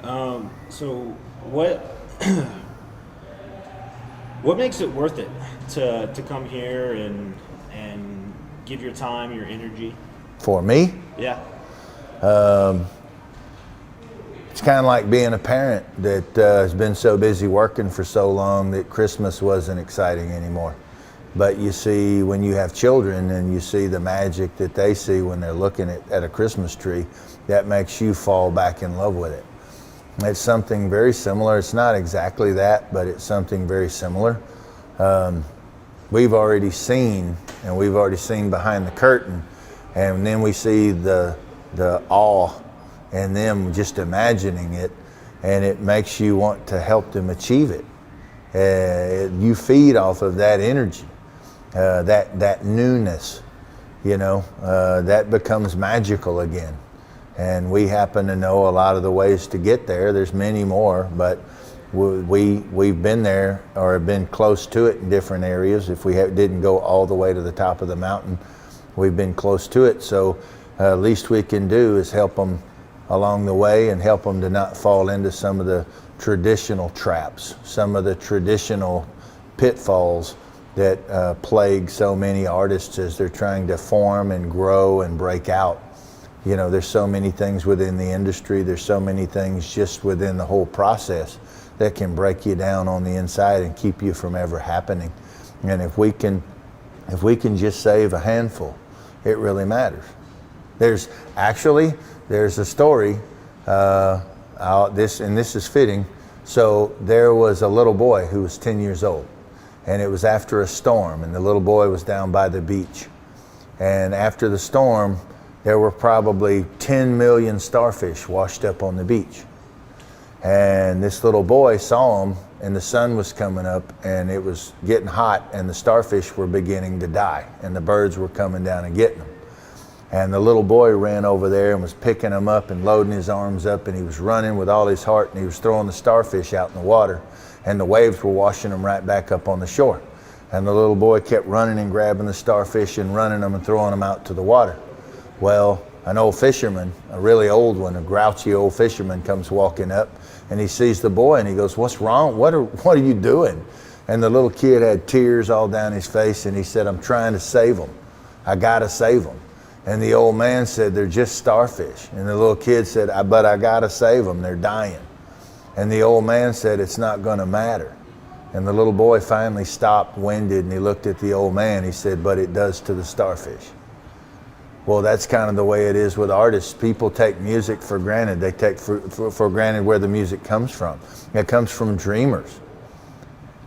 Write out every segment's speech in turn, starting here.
So what what makes it worth it to come here and give your time, your energy? For me, Yeah. it's kind of like being a parent that has been so busy working for so long that Christmas wasn't exciting anymore. But you see, when you have children and you see the magic that they see when they're looking at a Christmas tree, that makes you fall back in love with it. It's something very similar. It's not exactly that, but it's something very similar. We've already seen, and we've already seen behind the curtain, and then we see the awe and them just imagining it, and it makes you want to help them achieve it. You feed off of that energy, that newness, that becomes magical again. And we happen to know a lot of the ways to get there. There's many more, but we've been there or have been close to it in different areas. If we didn't go all the way to the top of the mountain, we've been close to it. So least we can do is help them along the way and help them to not fall into some of the traditional traps, some of the traditional pitfalls that plague so many artists as they're trying to form and grow and break out. There's so many things within the industry, there's so many things just within the whole process that can break you down on the inside and keep you from ever happening. And if we can just save a handful, it really matters. There's a story, this is fitting. So there was a little boy who was 10 years old, and it was after a storm, and the little boy was down by the beach. And after the storm, there were probably 10 million starfish washed up on the beach. And this little boy saw them, and the sun was coming up, and it was getting hot, and the starfish were beginning to die, and the birds were coming down and getting them. And the little boy ran over there and was picking them up and loading his arms up, and he was running with all his heart, and he was throwing the starfish out in the water, and the waves were washing them right back up on the shore. And the little boy kept running and grabbing the starfish and running them and throwing them out to the water. Well, an old fisherman, a really old one, a grouchy old fisherman, comes walking up, and he sees the boy and he goes, "What's wrong? What are you doing?" And the little kid had tears all down his face, and he said, "I'm trying to save them. I gotta save them." And the old man said, "They're just starfish." And the little kid said, "But I gotta save them. They're dying." And the old man said, "It's not gonna matter." And the little boy finally stopped, winded, and he looked at the old man. He said, "But it does to the starfish." Well, that's kind of the way it is with artists. People take music for granted. They take for granted where the music comes from. It comes from dreamers.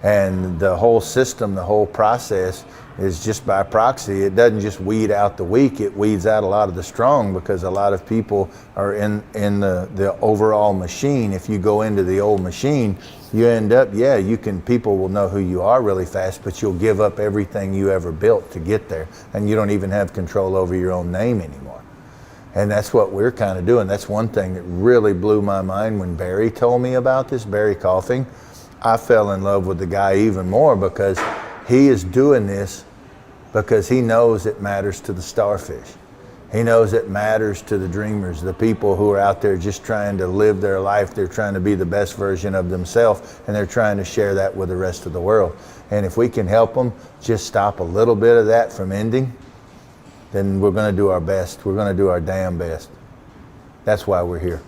And the whole system, the whole process is just by proxy. It doesn't just weed out the weak, it weeds out a lot of the strong, because a lot of people are in the overall machine. If you go into the old machine, you end up, people will know who you are really fast, but you'll give up everything you ever built to get there, and you don't even have control over your own name anymore. And that's what we're kind of doing. That's one thing that really blew my mind when Barry told me about this, Barry Coughing. I fell in love with the guy even more, because he is doing this because he knows it matters to the starfish. He knows it matters to the dreamers, the people who are out there just trying to live their life. They're trying to be the best version of themselves, and they're trying to share that with the rest of the world. And if we can help them just stop a little bit of that from ending, then we're going to do our best. We're going to do our damn best. That's why we're here.